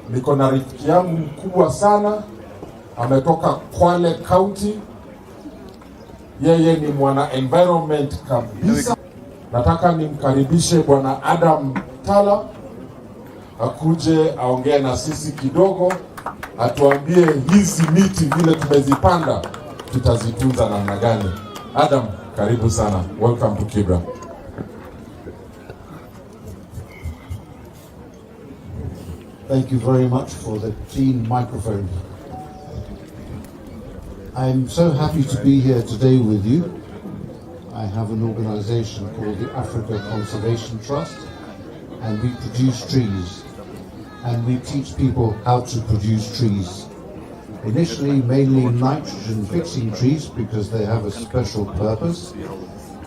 niko na rafiki yangu mkubwa sana, ametoka Kwale County. Yeye ni mwana environment kabisa. Nataka nimkaribishe Bwana Adam Tala akuje aongee na sisi kidogo, atuambie hizi miti vile tumezipanda tutazitunza namna gani. Adam, karibu sana. Welcome to Kibra. Thank you very much for the clean microphone. I'm so happy to be here today with you. I have an organization called the Africa Conservation Trust, and we produce trees. And we teach people how to produce trees. Initially, mainly nitrogen-fixing trees because they have a special purpose,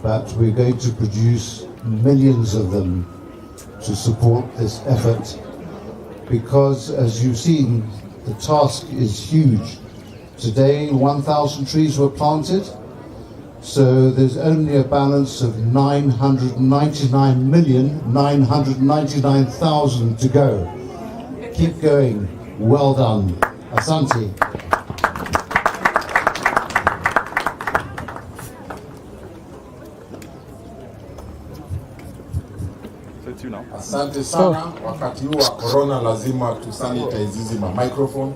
but we're going to produce millions of them to support this effort. Because, as you've seen, the task is huge. Today, 1,000 trees were planted, so there's only a balance of 999,999,000 to go. Keep going. Well done. Asante. Asante sana. Wakati huu wa corona lazima tusanitize hizi microphone.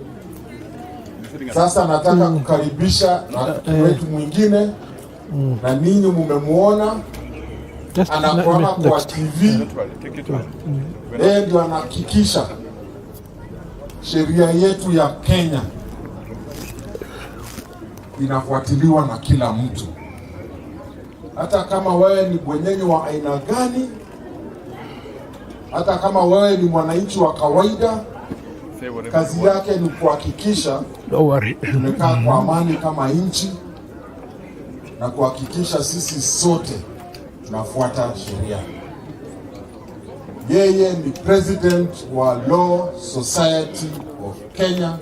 Sasa nataka kukaribisha rafiki wetu mwingine, na ninyi mumemuona anakuona kwa TV. Yeye ndio anahakikisha sheria yetu ya Kenya inafuatiliwa na kila mtu, hata kama wewe ni bwenyenye wa aina gani, hata kama wewe ni mwananchi wa kawaida. Kazi yake ni kuhakikisha tumekaa kwa amani kama nchi na kuhakikisha sisi sote tunafuata sheria. Yeye ni president wa Law Society of Kenya,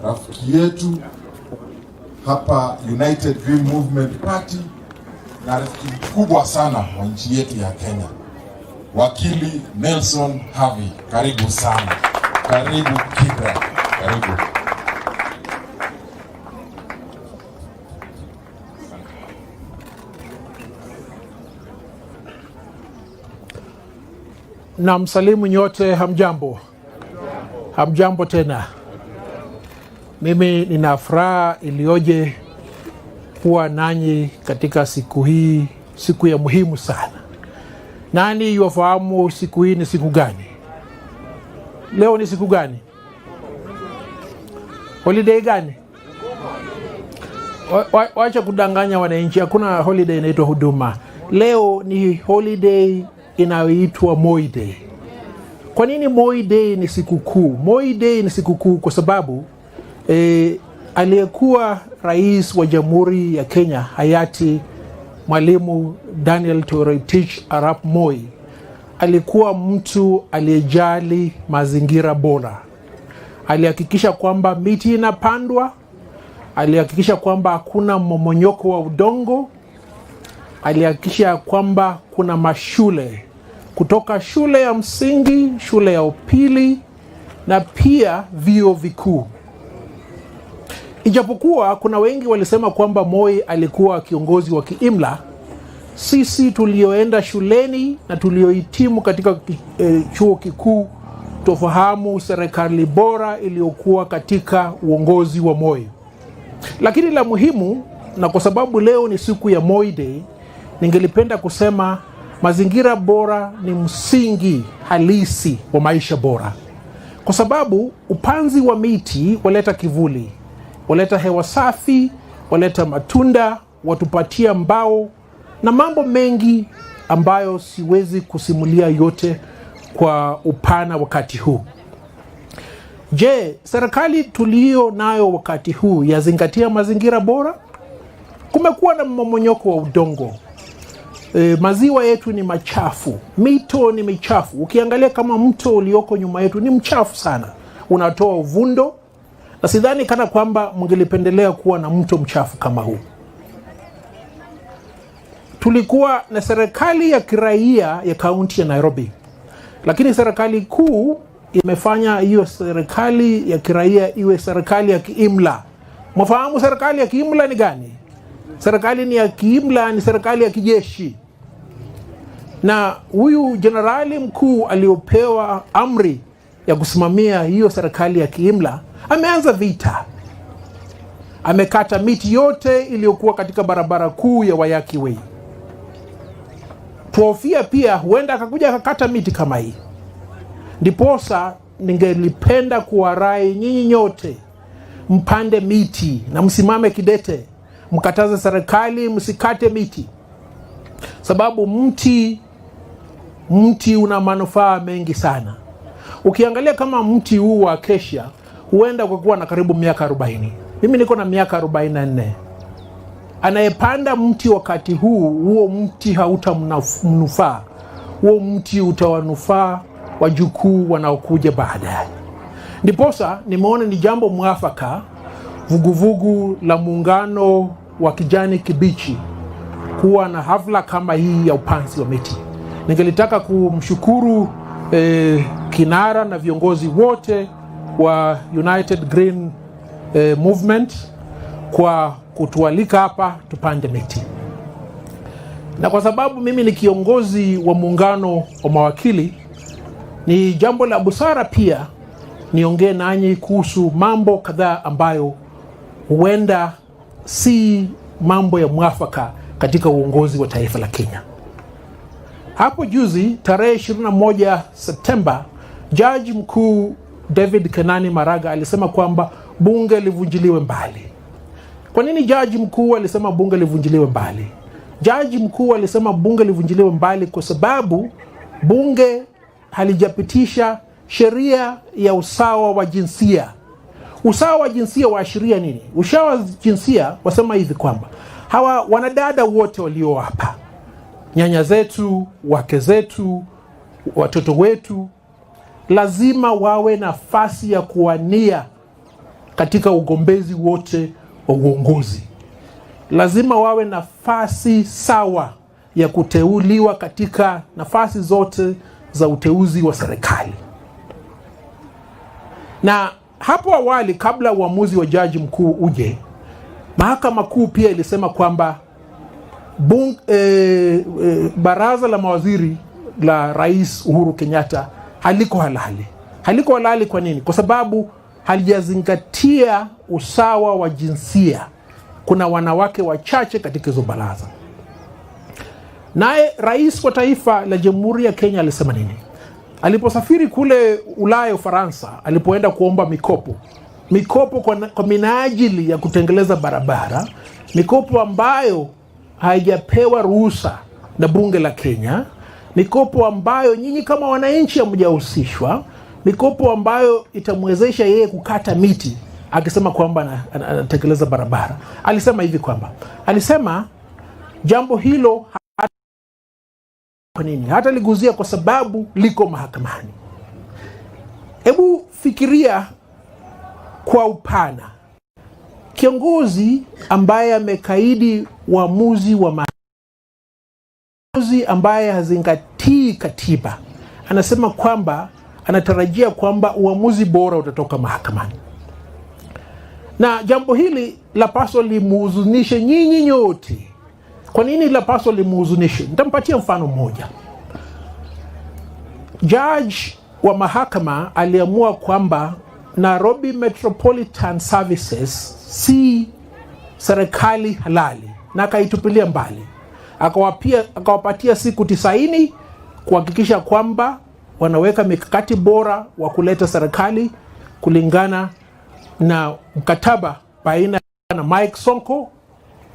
rafiki yetu hapa United Green Movement Party, na rafiki mkubwa sana wa nchi yetu ya Kenya. Wakili Nelson Havi, karibu sana. Karibu Kibra, karibu. Na msalimu nyote, hamjambo. Hamjambo tena. Mimi nina furaha iliyoje kuwa nanyi katika siku hii, siku ya muhimu sana. Nani yuwafahamu siku hii ni siku gani? Leo ni siku gani? Holiday gani? Wacha kudanganya wananchi, hakuna holiday inaitwa huduma. Leo ni holiday inayoitwa Moi Day. Kwa nini Moi Day ni siku kuu? Moi Day ni siku kuu kwa sababu aliyekuwa rais wa Jamhuri ya Kenya hayati Mwalimu Daniel Toroitich Arap Moi alikuwa mtu aliyejali mazingira bora. Alihakikisha kwamba miti inapandwa, alihakikisha kwamba hakuna mmomonyoko wa udongo, alihakikisha kwamba kuna mashule kutoka shule ya msingi, shule ya upili na pia vyuo vikuu. Ijapokuwa kuna wengi walisema kwamba Moi alikuwa kiongozi wa kiimla, sisi tulioenda shuleni na tuliohitimu katika chuo kikuu tofahamu serikali bora iliyokuwa katika uongozi wa Moi. Lakini la muhimu, na kwa sababu leo ni siku ya Moi Day, ningelipenda kusema mazingira bora ni msingi halisi wa maisha bora. Kwa sababu upanzi wa miti waleta kivuli, waleta hewa safi, waleta matunda, watupatia mbao na mambo mengi ambayo siwezi kusimulia yote kwa upana wakati huu. Je, serikali tulio nayo wakati huu yazingatia mazingira bora? Kumekuwa na mmomonyoko wa udongo. Maziwa yetu ni machafu, mito ni michafu. Ukiangalia kama mto ulioko nyuma yetu ni mchafu sana, unatoa uvundo, na sidhani kana kwamba mngelipendelea kuwa na mto mchafu kama huu. Tulikuwa na serikali ya kiraia ya kaunti ya Nairobi, lakini serikali kuu imefanya hiyo serikali ya kiraia iwe serikali ya kiimla. Mwafahamu serikali ya kiimla ni gani? Serikali ni ya kiimla ni serikali ya kijeshi. Na huyu jenerali mkuu aliopewa amri ya kusimamia hiyo serikali ya kiimla ameanza vita. Amekata miti yote iliyokuwa katika barabara kuu ya Wayaki Way. Tuofia pia huenda akakuja akakata miti kama hii. Ndiposa ningelipenda kuwarai nyinyi nyote mpande miti na msimame kidete, mkataze serikali msikate miti. Sababu mti una manufaa mengi sana. Ukiangalia kama mti huu wa acacia huenda kwa kuwa na karibu miaka 40. Mimi niko na miaka 44. Anayepanda mti wakati huo mti hautamnufaa. Huo mti utawanufaa wajukuu wanaokuja baadaye. Ndiposa nimeona ni jambo mwafaka vuguvugu la muungano wa kijani kibichi kuwa na hafla kama hii ya upanzi wa miti. Ningelitaka kumshukuru kinara na viongozi wote wa United Green Movement kwa kutualika hapa tupande miti. Na kwa sababu mimi ni kiongozi wa muungano wa mawakili, ni jambo la busara pia niongee nanyi kuhusu mambo kadhaa ambayo huenda si mambo ya mwafaka katika uongozi wa taifa la Kenya. Hapo juzi tarehe 21 Septemba, Jaji Mkuu David Kenani Maraga alisema kwamba bunge livunjiliwe mbali. Kwa nini Jaji Mkuu alisema bunge livunjiliwe mbali? Jaji Mkuu alisema bunge livunjiliwe mbali kwa sababu bunge halijapitisha sheria ya usawa wa jinsia. Usawa wa jinsia waashiria nini? Usawa wa jinsia wasema hivi kwamba hawa wanadada wote walio hapa, nyanya zetu, wake zetu, watoto wetu, lazima wawe nafasi ya kuwania katika ugombezi wote wa uongozi. Lazima wawe nafasi sawa ya kuteuliwa katika nafasi zote za uteuzi wa serikali. Na hapo awali, kabla uamuzi wa Jaji Mkuu uje, Mahakama Kuu pia ilisema kwamba baraza la mawaziri la Rais Uhuru Kenyatta haliko halali. Haliko halali kwa nini? Kwa sababu halijazingatia usawa wa jinsia. Kuna wanawake wachache katika hizo baraza. Naye rais wa taifa la Jamhuri ya Kenya alisema nini? Aliposafiri kule Ulaya, Ufaransa, alipoenda kuomba mikopo kwa minajili ya kutengeleza barabara, mikopo ambayo haijapewa ruhusa na bunge la Kenya, mikopo ambayo nyinyi kama wananchi hamjahusishwa, mikopo ambayo itamwezesha yeye kukata miti, akisema kwamba anatekeleza barabara. Alisema hivi kwamba, alisema jambo hilo kwa nini? Hata liguzia kwa sababu liko mahakamani. Hebu fikiria kwa upana. Kiongozi ambaye amekaidi uamuzi wa kiongozi ambaye hazingatii katiba, anasema kwamba anatarajia kwamba uamuzi bora utatoka mahakamani. Na jambo hili lapaswa limuhuzunishe nyinyi nyote. Kwa nini lapaswa limuhuzunishe? Nitampatia mfano mmoja. Judge wa mahakama aliamua kwamba Nairobi Metropolitan Services si serikali halali na akaitupilia mbali. Akawapatia siku 90 kuhakikisha kwamba wanaweka mikakati bora wa kuleta serikali kulingana na mkataba baina na Mike Sonko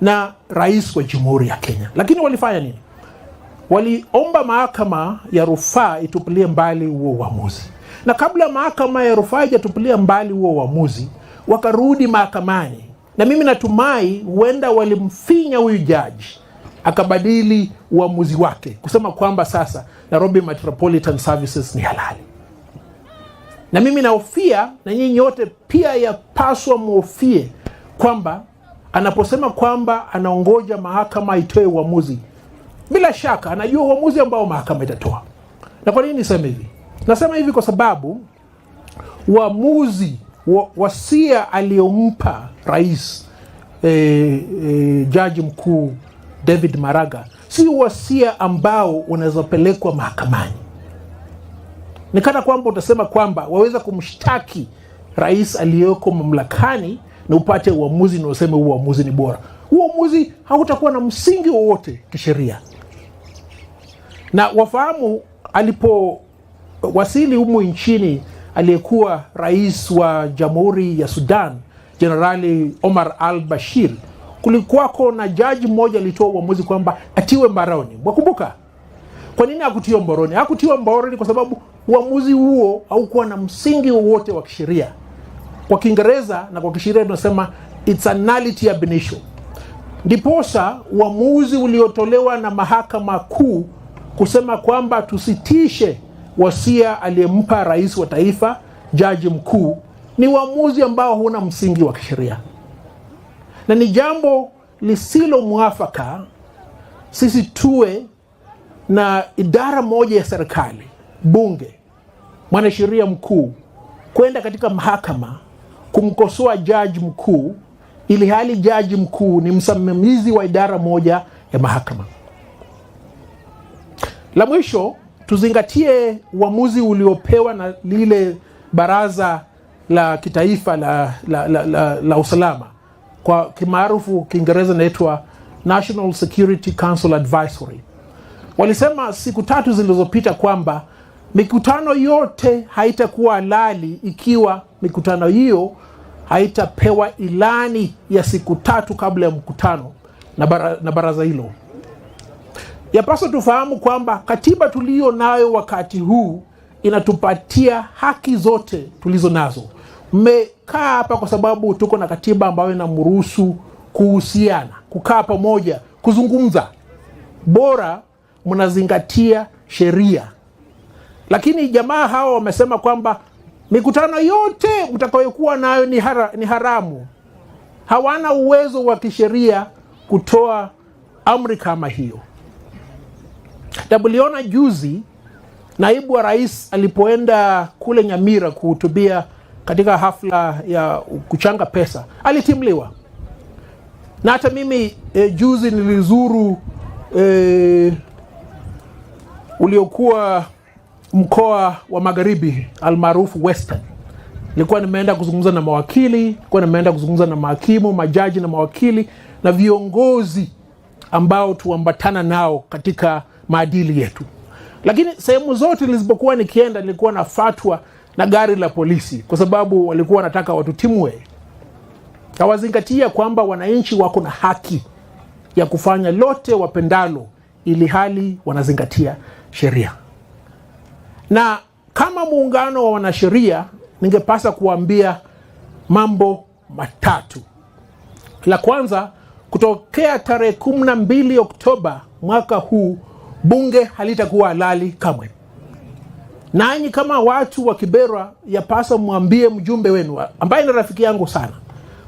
na rais wa Jamhuri ya Kenya. Lakini walifanya nini? Waliomba mahakama ya rufaa itupilie mbali huo uamuzi. Na kabla mahakama ya rufaa ijatupilia mbali huo uamuzi, wakarudi mahakamani. Na mimi natumai huenda walimfinya huyu judge akabadili uamuzi wake kusema kwamba sasa Nairobi Metropolitan Services ni halali. Na mimi nahofia, na nyinyi nyote pia yapaswa muhofie, kwamba anaposema kwamba anaongoja mahakama itoe uamuzi, bila shaka anajua uamuzi ambao mahakama itatoa. Na kwa nini niseme hivi? Nasema hivi kwa sababu uamuzi wasia aliyompa rais jaji mkuu David Maraga si wasia ambao unaweza pelekwa mahakamani. Ni kana kwamba utasema kwamba waweza kumshtaki rais aliyoko mamlakani na upate uamuzi na useme uamuzi ni bora. Uamuzi hautakuwa na msingi wowote kisheria. Na wafahamu alipowasili humu nchini aliyekuwa rais wa Jamhuri ya Sudan, Generali Omar al-Bashir, kulikuwako na jaji mmoja alitoa uamuzi kwamba atiwe mbaroni. Mwakumbuka? Kwa nini hakutiwa mbaroni? Hakutiwa mbaroni kwa sababu uamuzi huo haukuwa na msingi wowote wa kisheria. Kwa Kiingereza na kwa kisheria tunasema it's a nullity ab initio. Ndiposa uamuzi uliotolewa na mahakama kuu kusema kwamba tusitishe wasia aliyempa rais wa taifa jaji mkuu ni uamuzi ambao huna msingi wa kisheria. Na ni jambo lisilo mwafaka sisi tuwe na idara moja ya serikali, bunge, mwanasheria mkuu, kwenda katika mahakama kumkosoa jaji mkuu, ili hali jaji mkuu ni msimamizi wa idara moja ya mahakama. La mwisho, tuzingatie uamuzi uliopewa na lile baraza la kitaifa la usalama, kwa kimaarufu Kiingereza inaitwa National Security Council Advisory. Walisema siku 3 zilizopita kwamba mikutano yote haitakuwa halali ikiwa mikutano hiyo haitapewa ilani ya siku 3 kabla ya mkutano na baraza hilo. Yapaswa tufahamu kwamba katiba tulio nayo wakati huu inatupatia haki zote tulizo nazo. Mmekaa hapa kwa sababu tuko na katiba ambayo inamruhusu kuhusiana, kukaa pamoja, kuzungumza. Bora mnazingatia sheria. Lakini jamaa hao wamesema kwamba mikutano yote mtakayokuwa nayo ni haramu. Hawana uwezo wa kisheria kutoa amri kama hiyo. Tuliona juzi naibu wa rais alipoenda kule Nyamira kuhutubia katika hafla ya kuchanga pesa, alitimliwa. Na hata mimi juzi nilizuru uliokuwa mkoa wa Magharibi almaarufu Western. Nilikuwa nimeenda kuzungumza na mawakili, nilikuwa nimeenda kuzungumza na mahakimu, majaji na mawakili na viongozi ambao tuambatana nao katika maadili yetu. Lakini sehemu zote nilizokuwa nikienda nilikuwa nafuatwa na gari la polisi kwa sababu walikuwa wanataka watutimwe. Hawazingatia kwamba wananchi wako na haki ya kufanya lote wapendalo, ili hali wanazingatia sheria. Na kama muungano wa wanasheria, ningepasa kuambia mambo matatu. La kwanza, kutokea tarehe 12 Oktoba mwaka huu, bunge halitakuwa halali kamwe. Nanyi kama watu wa Kibera, yapasa mwambie mjumbe wenu ambaye ni rafiki yangu sana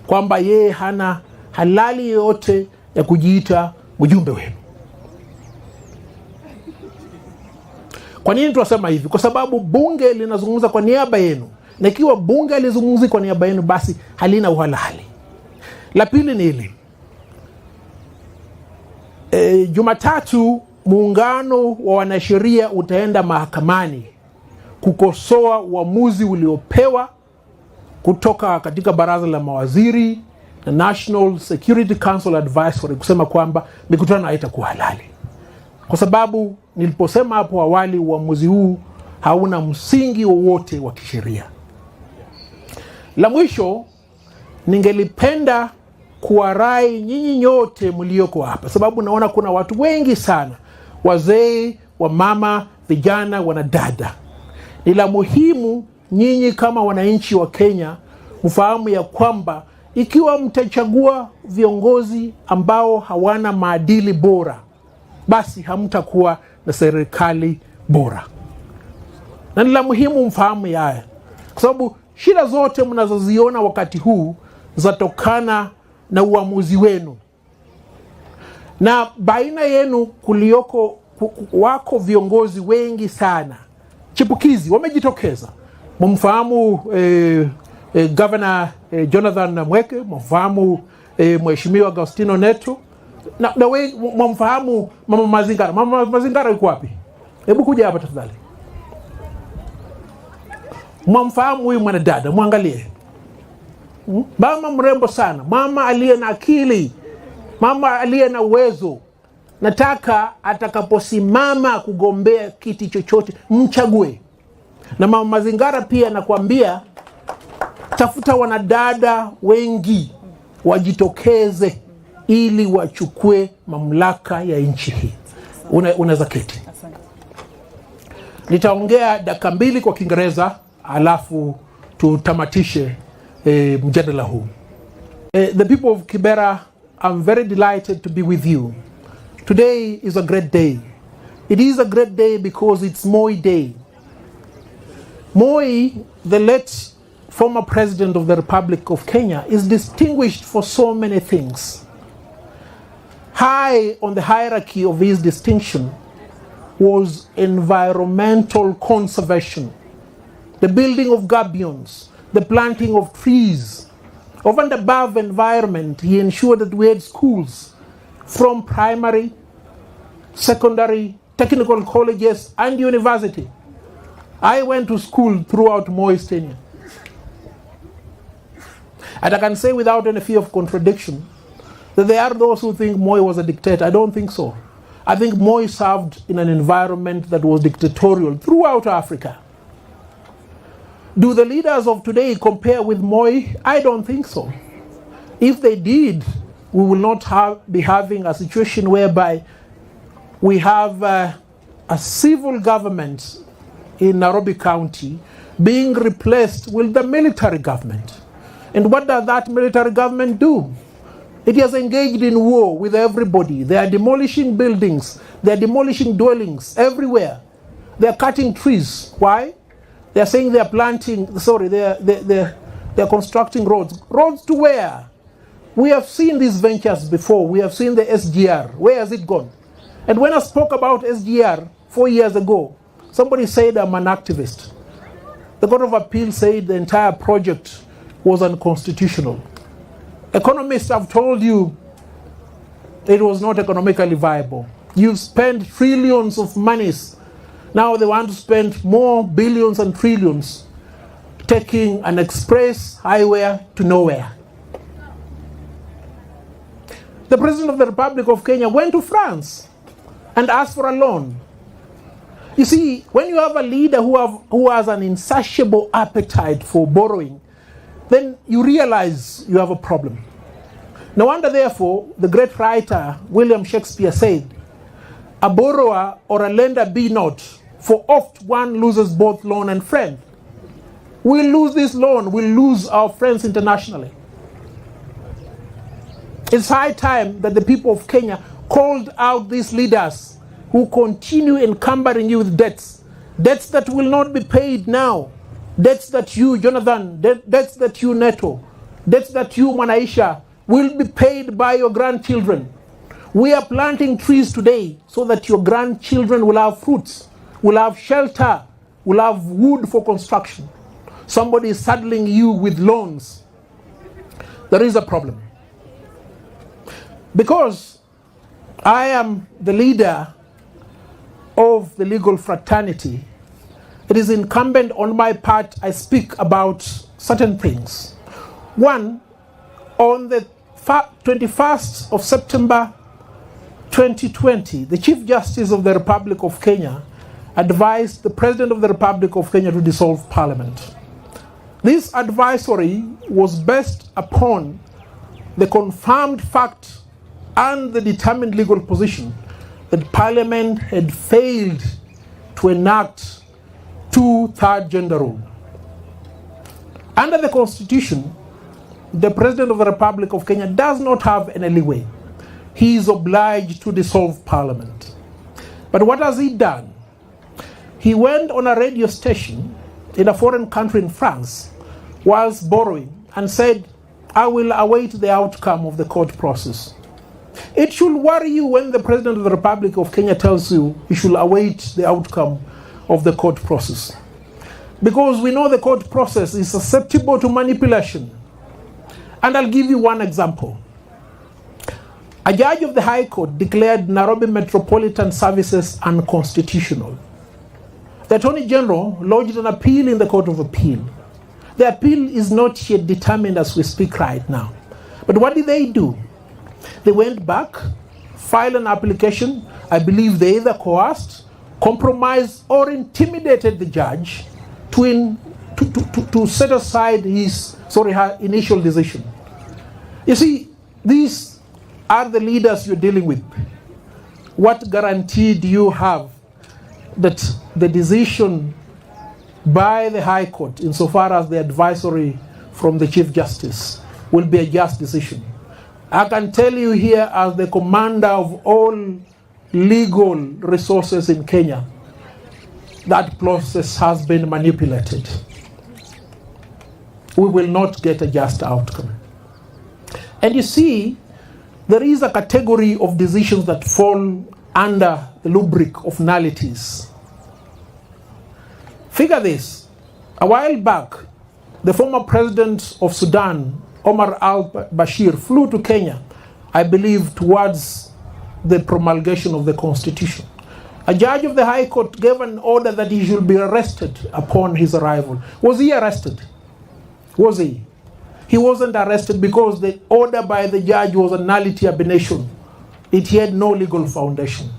kwamba yeye hana halali yote ya kujiita mjumbe wenu. Kwa nini tunasema hivi? Kwa sababu bunge linazungumza kwa niaba yenu. Na ikiwa bunge halizungumzi kwa niaba yenu, basi halina uhalali. La pili ni hili. Jumatatu muungano wa wanasheria utaenda mahakamani kukosoa uamuzi uliopewa kutoka katika baraza la mawaziri na National Security Council Advisory kusema kwamba mikutano haitakuwa halali. Kwa sababu niliposema hapo awali, uamuzi huu hauna msingi wowote wa kisheria. La mwisho, ningelipenda kuwarai nyinyi nyote mlioko hapa, sababu naona kuna watu wengi sana, wazee, wamama, vijana, wanadada. Ni la muhimu nyinyi kama wananchi wa Kenya mfahamu ya kwamba ikiwa mtachagua viongozi ambao hawana maadili bora, basi hamtakuwa na serikali bora. Na ni la muhimu mfahamu haya, kwa sababu shida zote mnazoziona wakati huu zatokana na uamuzi wenu. Na baina yenu wako viongozi wengi sana chipukizi wamejitokeza, Mumfahamu Governor Jonathan Mweke, mumfahamu Mheshimiwa Agostino Neto, na we mumfahamu Mama Mazingara. Mama Mazingara yuko wapi? Hebu kuja hapa tafadhali. Mumfahamu huyu mwanadada, muangalie. Mama mrembo sana, mama aliye na akili, mama aliye na uwezo. Nataka atakaposimama kugombea kiti chochote mchague. Na Mama Mazingara pia nakwambia, tafuta wanadada wengi wajitokeze ili wachukue mamlaka ya nchi hii. Unaweza keti. Nitaongea dakika 2 kwa Kiingereza alafu tutamatishe mjadala huu. The people of Kibera, I'm very delighted to be with you. Today is a great day. It is a great day because it's Moi Day. Moi, the late former president of the Republic of Kenya, is distinguished for so many things. High on the hierarchy of his distinction was environmental conservation, the building of gabions, the planting of trees. Over and above environment, he ensured that we had schools from primary, secondary, technical colleges, and university. I went to school throughout Moi's tenure. And I can say without any fear of contradiction that there are those who think Moi was a dictator. I don't think so. I think Moi served in an environment that was dictatorial throughout Africa. Do the leaders of today compare with Moi? I don't think so. If they did, we will not be having a situation whereby we have a civil government in Nairobi County being replaced with the military government. And what does that military government do? It has engaged in war with everybody. They are demolishing buildings. They are demolishing dwellings everywhere. They are cutting trees. Why? They are saying they are they're constructing roads. Roads to where? We have seen these ventures before. We have seen the SGR. Where has it gone? And when I spoke about SGR 4 years ago, somebody said I'm an activist. The Court of Appeal said the entire project was unconstitutional. Economists have told you it was not economically viable. You've spent trillions of monies. Now they want to spend more billions and trillions taking an express highway to nowhere. The President of the Republic of Kenya went to France and asked for a loan. You see, when you have a leader who has an insatiable appetite for borrowing, then you realize you have a problem. No wonder, therefore, the great writer William Shakespeare said, "A borrower or a lender be not, for oft one loses both loan and friend." We'll lose this loan, we'll lose our friends internationally. It's high time that the people of Kenya called out these leaders who continue encumbering you with debts. Debts that will not be paid now. Debts that you, Jonathan, debts that you, Neto, debts that you, Mwanaisha, will be paid by your grandchildren. We are planting trees today so that your grandchildren will have fruits, will have shelter, will have wood for construction. Somebody is saddling you with loans. There is a problem. Because I am the leader of the legal fraternity, it is incumbent on my part I speak about certain things. One, on the 21st of September 2020, the Chief Justice of the Republic of Kenya advised the President of the Republic of Kenya to dissolve Parliament. This advisory was based upon the confirmed fact and the determined legal position that Parliament had failed to enact 2/3 gender rule. Under the Constitution, the President of the Republic of Kenya does not have any leeway. He is obliged to dissolve Parliament. But what has he done? He went on a radio station in a foreign country in France whilst borrowing and said, "I will await the outcome of the court process." It should worry you when the President of the Republic of Kenya tells you you should await the outcome of the court process. because we know the court process is susceptible to manipulation. And I'll give you one example. A judge of the High Court declared Nairobi Metropolitan Services unconstitutional. The Attorney General lodged an appeal in the Court of Appeal. The appeal is not yet determined as we speak right now. But what did they do? They went back, filed an application. I believe they either coerced, compromised, or intimidated the judge to set aside her initial decision. You see, these are the leaders you're dealing with. What guarantee do you have that the decision by the High Court, insofar as the advisory from the Chief Justice, will be a just decision? I can tell you here, as the commander of all legal resources in Kenya, that process has been manipulated. We will not get a just outcome. And you see, there is a category of decisions that fall under the rubric of nullities. Figure this. A while back, the former president of Sudan, Omar al-Bashir, flew to Kenya, I believe, towards the promulgation of the constitution. A judge of the High Court gave an order that he should be arrested upon his arrival. Was he arrested? Was he? He wasn't arrested because the order by the judge was a nullity ab initio. It had no legal foundation.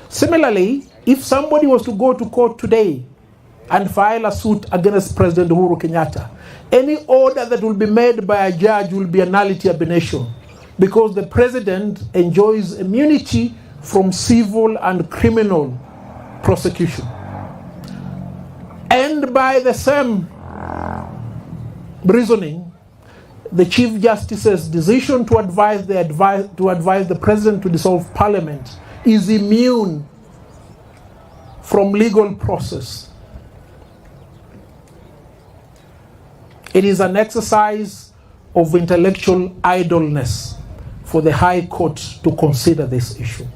Similarly, if somebody was to go to court today and file a suit against President Uhuru Kenyatta, any order that will be made by a judge will be a nullity ab initio, because the president enjoys immunity from civil and criminal prosecution. And by the same reasoning, the Chief Justice's decision to advise the president to dissolve parliament is immune from legal process. It is an exercise of intellectual idleness for the High Court to consider this issue.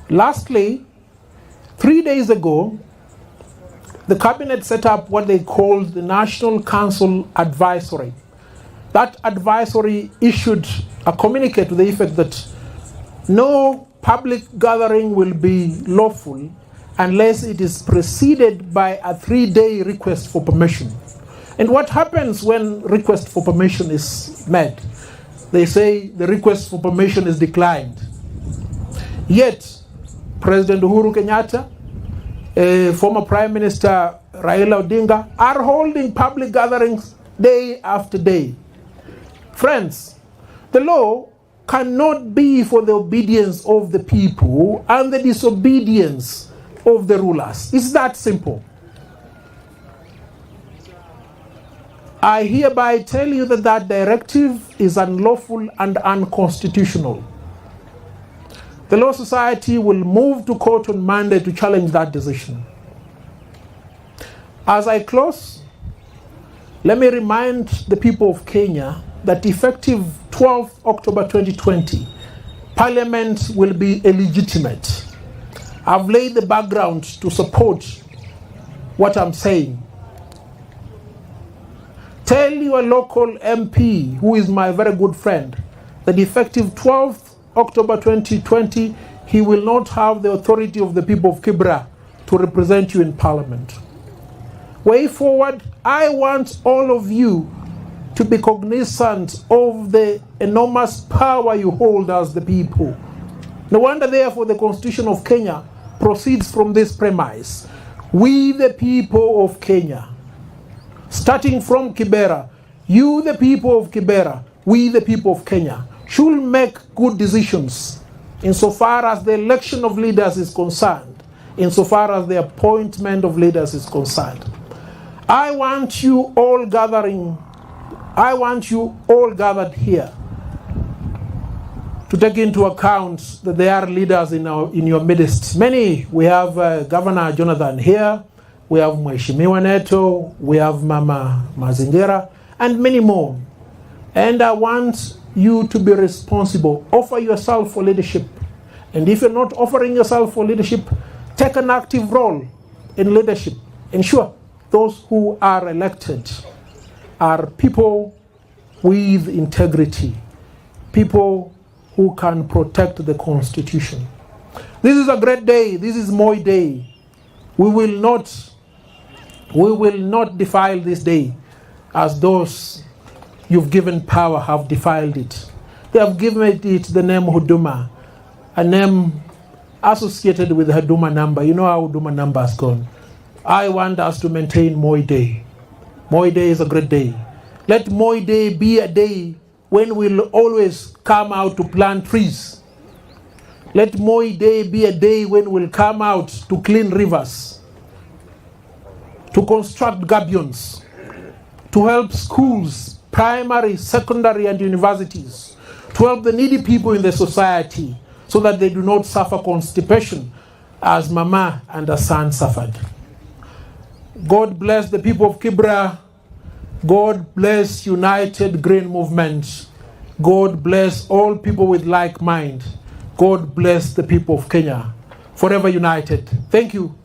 Lastly, 3 days ago, the cabinet set up what they called the National Council Advisory. That advisory issued a communique to the effect that no public gathering will be lawful unless it is preceded by a 3-day request for permission. And what happens when request for permission is made? They say the request for permission is declined. Yet, President Uhuru Kenyatta, former Prime Minister Raila Odinga are holding public gatherings day after day. Friends, the law cannot be for the obedience of the people and the disobedience of the rulers. It's that simple. I hereby tell you that that directive is unlawful and unconstitutional. The Law Society will move to court on Monday to challenge that decision. As I close, let me remind the people of Kenya that effective 12th October 2020, Parliament will be illegitimate. I've laid the background to support what I'm saying. Tell your local MP, who is my very good friend, that effective 12th October 2020, he will not have the authority of the people of Kibra to represent you in Parliament. Way forward, I want all of you to be cognizant of the enormous power you hold as the people. No wonder, therefore, the Constitution of Kenya proceeds from this premise. We, the people of Kenya, starting from Kibera, you, the people of Kibera, we, the people of Kenya, should make good decisions insofar as the election of leaders is concerned, insofar as the appointment of leaders is concerned. I want you all gathered here to take into account that there are leaders in your midst. Many, we have Governor Jonathan here, we have Mheshimiwa Neto, we have Mama Mazingira, and many more. And I want you to be responsible. Offer yourself for leadership. And if you're not offering yourself for leadership, take an active role in leadership. ensure those who are elected are people with integrity, people who can protect the Constitution. This is a great day. This is Moi Day. We will not defile this day as those you've given power have defiled it. They have given it the name Huduma, a name associated with the Huduma number. You know how Huduma number has gone. I want us to maintain Moi Day. Moi Day is a great day. Let Moi Day be a day when we'll always come out to plant trees. Let Moi Day be a day when we'll come out to clean rivers, to construct gabions, to help schools, primary, secondary, and universities, to help the needy people in the society so that they do not suffer constipation as Mama and her son suffered. God bless the people of Kibra. God bless United Green Movement. God bless all people with like mind. God bless the people of Kenya. Forever united. Thank you.